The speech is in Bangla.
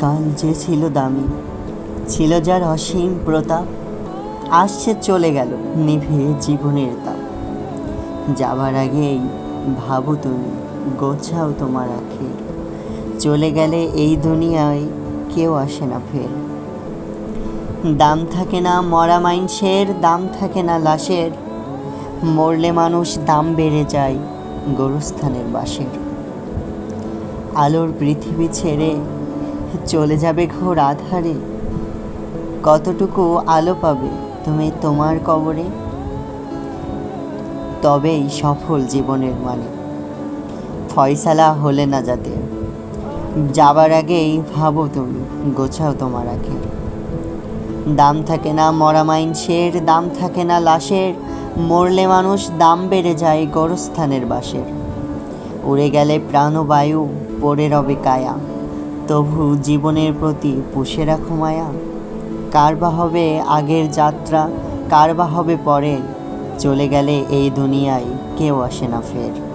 কাল যে ছিল দামি, ছিল যার অসীম প্রতাপ, আসছে চলে গেল নিভে জীবনের তাপ। যাবার আগেই ভাবো তুমি, গোছাও তোমার আখের, চলে গেলে এই দুনিয়ায় কেউ আসে না ফের। দাম থাকে না মরা মাইনষের, দাম থাকে না লাশের, মরলে মানুষ দাম বেড়ে যায় গোরস্থানের বাঁশের। আলোর পৃথিবী ছেড়ে চলে যাবে ঘোর আধারে, কতটুকু আলো পাবে তুমি তোমার কবরে? তবেই সফল জীবনের মানে, ফয়সালা হলে না যাতে, যাবার আগেই ভাবো তুমি, গোছাও তোমার আখের। দাম থাকে না মরা মাইনষের, দাম থাকে না লাশের, মরলে মানুষ দাম বেড়ে যায় গোরস্থানের বাঁশের। উড়ে গেলে প্রাণবায়ু পড়ে রবে কায়া, তবু জীবনের প্রতি পুষে রাখো মায়া। কার বা হবে আগের যাত্রা, কার বা হবে পরের, চলে গেলে এই দুনিয়ায় কেউ আসে না ফের।